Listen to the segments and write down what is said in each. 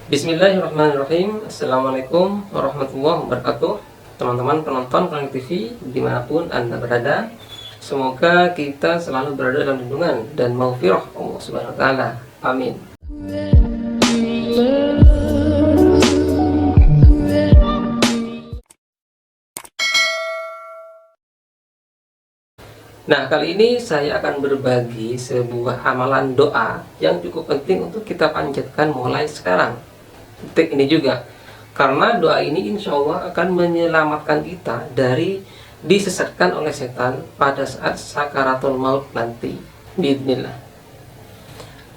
Bismillahirrahmanirrahim. Assalamualaikum warahmatullahi wabarakatuh. Teman-teman penonton Planet TV dimanapun Anda berada, semoga kita selalu berada dalam lindungan dan maghfirah Allah Subhanahu wa Ta'ala. Amin. Nah, kali ini saya akan berbagi sebuah amalan doa yang cukup penting untuk kita panjatkan mulai sekarang. Detik ini juga, karena doa ini insya Allah akan menyelamatkan kita dari disesatkan oleh setan pada saat sakaratul maut nanti. Bismillah.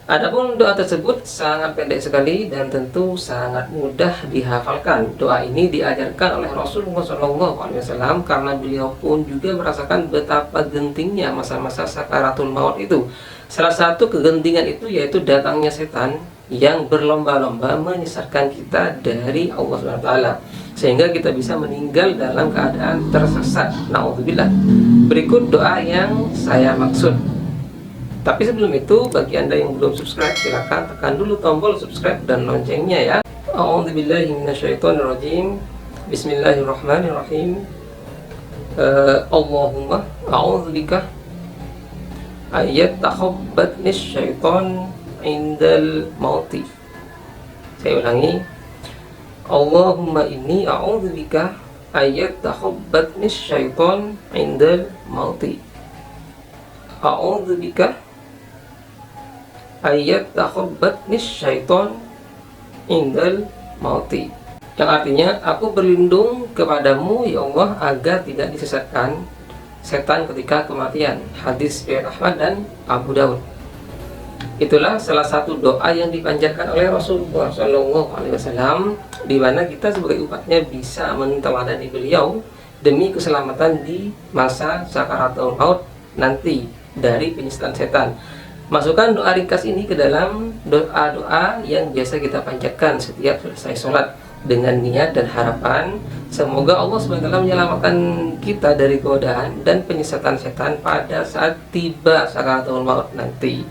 Adapun doa tersebut sangat pendek sekali dan tentu sangat mudah dihafalkan. Doa ini diajarkan oleh Rasulullah SAW karena beliau pun juga merasakan betapa gentingnya masa-masa sakaratul maut itu. Salah satu kegentingan itu yaitu datangnya setan yang berlomba-lomba menyesatkan kita dari Allah SWT, sehingga kita bisa meninggal dalam keadaan tersesat. Na'udzubillah. Berikut doa yang saya maksud. Tapi sebelum itu, bagi Anda yang belum subscribe, silakan tekan dulu tombol subscribe dan loncengnya ya. A'udzubillahi minasyaitonirrajim. Bismillahirrahmanirrahim. Allahumma a'udzubika ayat takhabbatnis syaiton indal mauti. Saya ulangi. Allahumma inni a'udzubika ayat takhabbatnis syaiton indal mauti. A'udzubika ayat takhabbatnis syaiton indal mauti, yang artinya aku berlindung kepadamu ya Allah agar tidak disesatkan setan ketika kematian. Hadis riwayat Ahmad dan Abu Daud. Itulah salah satu doa yang dipanjatkan oleh Rasulullah SAW, di mana kita sebagai umatnya bisa menteladani beliau demi keselamatan di masa sakaratul maut nanti dari penyesatan setan. Masukkan doa ringkas ini ke dalam doa-doa yang biasa kita panjatkan setiap selesai sholat dengan niat dan harapan semoga Allah SWT menyelamatkan kita dari godaan dan penyesatan setan pada saat tiba sakaratul maut nanti.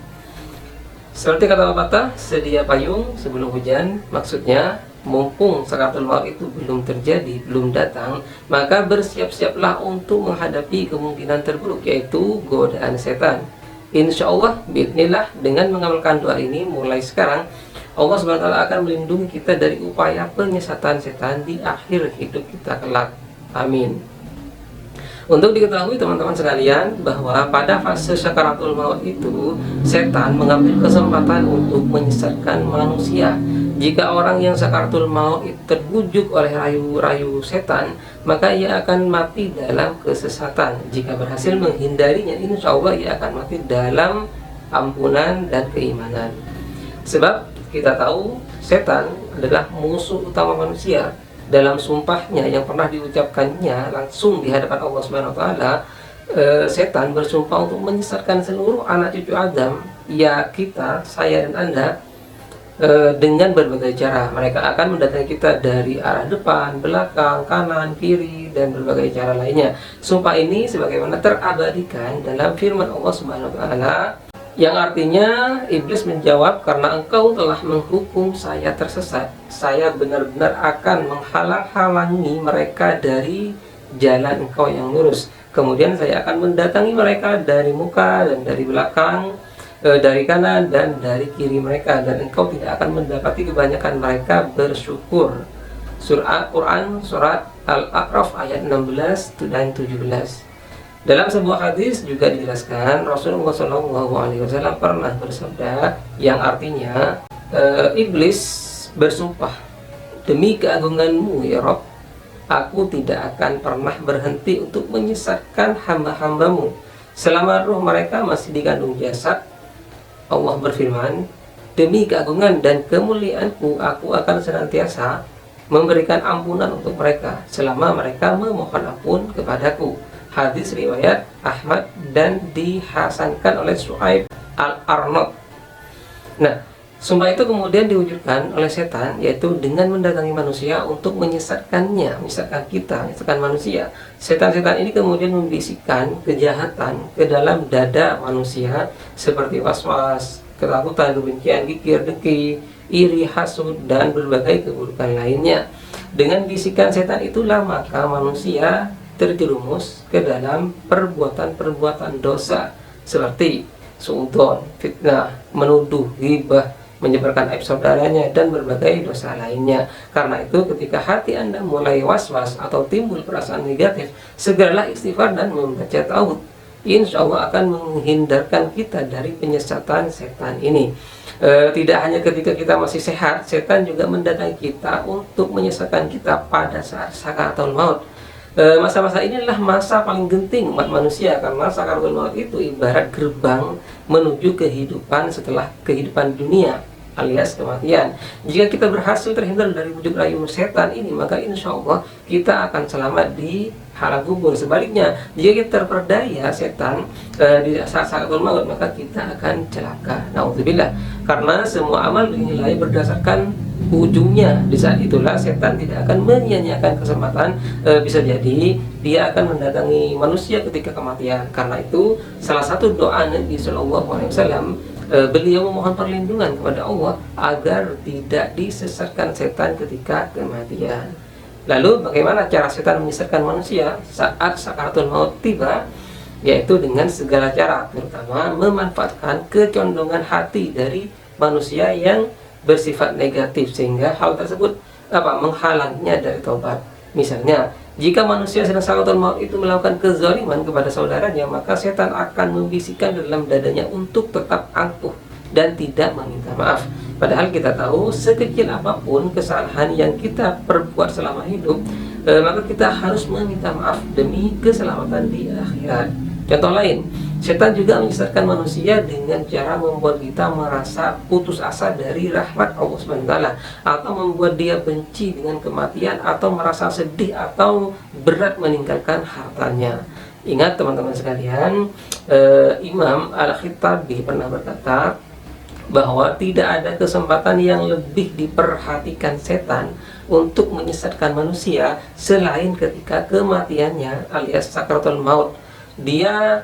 Seperti kata pepatah, sedia payung sebelum hujan. Maksudnya, mumpung sakaratul maut itu belum terjadi, belum datang, maka bersiap-siaplah untuk menghadapi kemungkinan terburuk, yaitu godaan setan. Insya Allah, bismillah, dengan mengamalkan doa ini mulai sekarang, Allah SWT akan melindungi kita dari upaya penyesatan setan di akhir hidup kita kelak. Amin. Untuk diketahui teman-teman sekalian, bahwa pada fase sakaratul maut itu setan mengambil kesempatan untuk menyesatkan manusia. Jika orang yang sakaratul maut terbujuk oleh rayu-rayu setan, maka ia akan mati dalam kesesatan. Jika berhasil menghindarinya, insya Allah ia akan mati dalam ampunan dan keimanan. Sebab kita tahu setan adalah musuh utama manusia. Dalam sumpahnya yang pernah diucapkannya langsung di hadapan Allah Subhanahu wa Ta'ala, setan bersumpah untuk menyesatkan seluruh anak cucu Adam, ya kita, saya dan Anda, dengan berbagai cara. Mereka akan mendatangi kita dari arah depan, belakang, kanan, kiri, dan berbagai cara lainnya. Sumpah ini sebagaimana terabadikan dalam firman Allah Subhanahu wa Ta'ala, yang artinya iblis menjawab, karena engkau telah menghukum saya tersesat, saya benar-benar akan menghalang-halangi mereka dari jalan engkau yang lurus. Kemudian saya akan mendatangi mereka dari muka dan dari belakang, dari kanan dan dari kiri mereka, dan engkau tidak akan mendapati kebanyakan mereka bersyukur. Surah Quran surat Al-A'raf ayat 16 dan 17. Dalam sebuah hadis juga dijelaskan Rasulullah SAW pernah bersabda, yang artinya iblis bersumpah, demi keagunganmu ya Rabb, aku tidak akan pernah berhenti untuk menyesatkan hamba-hambamu selama ruh mereka masih dikandung jasad. Allah berfirman, demi keagungan dan kemuliaanku, aku akan senantiasa memberikan ampunan untuk mereka selama mereka memohon ampun kepadaku. Hadis riwayat Ahmad dan dihasankan oleh Su'aib Al-Arnaud. Nah, sumpah itu kemudian diwujudkan oleh setan, yaitu dengan mendatangi manusia untuk menyesatkannya, menyesatkan kita, menyesatkan manusia. Setan-setan ini kemudian membisikkan kejahatan ke dalam dada manusia seperti was-was, ketakutan, kebencian, kikir, dengki, iri, hasud, dan berbagai keburukan lainnya. Dengan bisikan setan itulah maka manusia terjerumus ke dalam perbuatan-perbuatan dosa seperti suudzon, fitnah, menuduh, ghibah, menyebarkan aib saudaranya, dan berbagai dosa lainnya. Karena itu ketika hati Anda mulai was-was atau timbul perasaan negatif, segeralah istighfar dan membaca taubat. Insya Allah akan menghindarkan kita dari penyesatan setan ini. Tidak hanya ketika kita masih sehat, setan juga mendatangi kita untuk menyesatkan kita pada saat sakaratul maut. Masa-masa ini adalah masa paling genting umat manusia, karena sakaratul maut itu ibarat gerbang menuju kehidupan setelah kehidupan dunia, alias kematian. Jika kita berhasil terhindar dari bujuk rayu setan ini, maka insya Allah kita akan selamat di alam kubur. Sebaliknya, jika kita terperdaya setan di saat sakaratul maut, maka kita akan celaka. Nauzubillah. Karena semua amal dinilai berdasarkan ujungnya. Di saat itulah setan tidak akan menyia-nyiakan kesempatan. Bisa jadi dia akan mendatangi manusia ketika kematian. Karena itu salah satu doa Nabi Shallallahu Alaihi Wasallam, beliau memohon perlindungan kepada Allah agar tidak disesatkan setan ketika kematian. Lalu bagaimana cara setan menyesatkan manusia saat sakaratul maut tiba? Yaitu dengan segala cara, terutama memanfaatkan kecondongan hati dari manusia yang bersifat negatif, sehingga hal tersebut menghalanginya dari taubat. Misalnya, jika manusia sedang sakaratul maut itu melakukan kezaliman kepada saudaranya, maka setan akan membisikkan dalam dadanya untuk tetap angkuh dan tidak meminta maaf. Padahal kita tahu sekecil apapun kesalahan yang kita perbuat selama hidup, maka kita harus meminta maaf demi keselamatan di akhirat. Contoh lain, setan juga menyesatkan manusia dengan cara membuat kita merasa putus asa dari rahmat Allah SWT, atau membuat dia benci dengan kematian, atau merasa sedih atau berat meninggalkan hartanya. Ingat teman-teman sekalian, Imam Al-Khattabi pernah berkata bahwa tidak ada kesempatan yang lebih diperhatikan setan untuk menyesatkan manusia selain ketika kematiannya alias sakaratul maut. Dia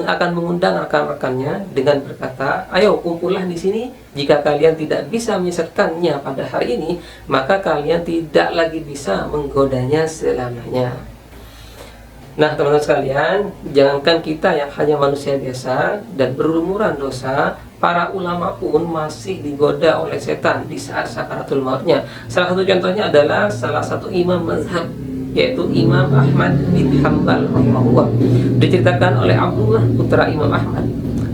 akan mengundang rekan-rekannya dengan berkata, ayo kumpullah di sini. Jika kalian tidak bisa menyesatkannya pada hari ini, maka kalian tidak lagi bisa menggodanya selamanya. Nah teman-teman sekalian, jangankan kita yang hanya manusia biasa dan berlumuran dosa, para ulama pun masih digoda oleh setan di saat sakaratul mautnya. Salah satu contohnya adalah salah satu imam mazhab, yaitu Imam Ahmad bin Hanbal rahimahullah. Diceritakan oleh Abdullah putra Imam Ahmad,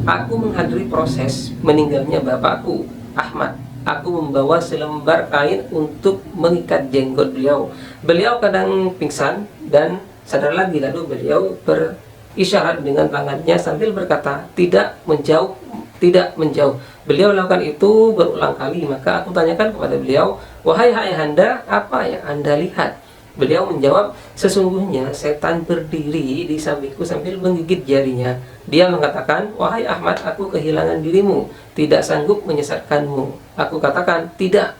aku menghadiri proses meninggalnya bapakku Ahmad. Aku membawa selembar kain untuk mengikat jenggot beliau. Beliau kadang pingsan dan sadar lagi, lalu beliau berisyarat dengan tangannya sambil berkata, tidak menjauh, tidak menjauh. Beliau melakukan itu berulang kali. Maka aku tanyakan kepada beliau, wahai ayahanda, apa yang anda lihat? Beliau menjawab, sesungguhnya setan berdiri di sampingku sambil menggigit jarinya. Dia mengatakan, wahai Ahmad, aku kehilangan dirimu, tidak sanggup menyesatkanmu. Aku katakan, tidak,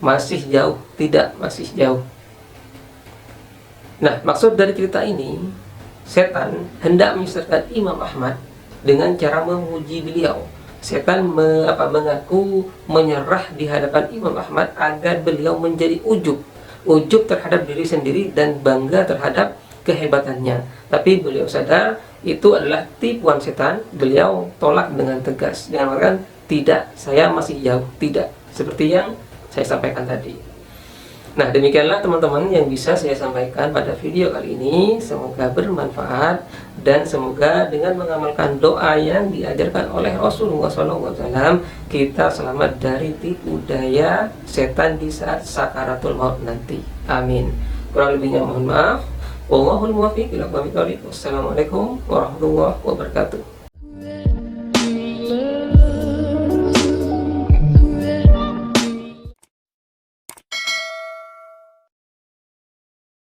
masih jauh, tidak, masih jauh. Nah, maksud dari cerita ini, setan hendak menyesatkan Imam Ahmad dengan cara memuji beliau. Setan mengaku menyerah di hadapan Imam Ahmad agar beliau menjadi ujub terhadap diri sendiri dan bangga terhadap kehebatannya. Tapi beliau sadar itu adalah tipuan setan. Beliau tolak dengan tegas dengan mengatakan, tidak, saya masih jauh, tidak, seperti yang saya sampaikan tadi. Nah demikianlah teman-teman yang bisa saya sampaikan pada video kali ini. Semoga bermanfaat dan semoga dengan mengamalkan doa yang diajarkan oleh Rasulullah SAW, kita selamat dari tipu daya setan di saat sakaratul maut nanti. Amin. Kurang lebihnya mohon maaf. Wallahul muwaffiq ila aqwamit thoriq. Wassalamualaikum warahmatullahi wabarakatuh.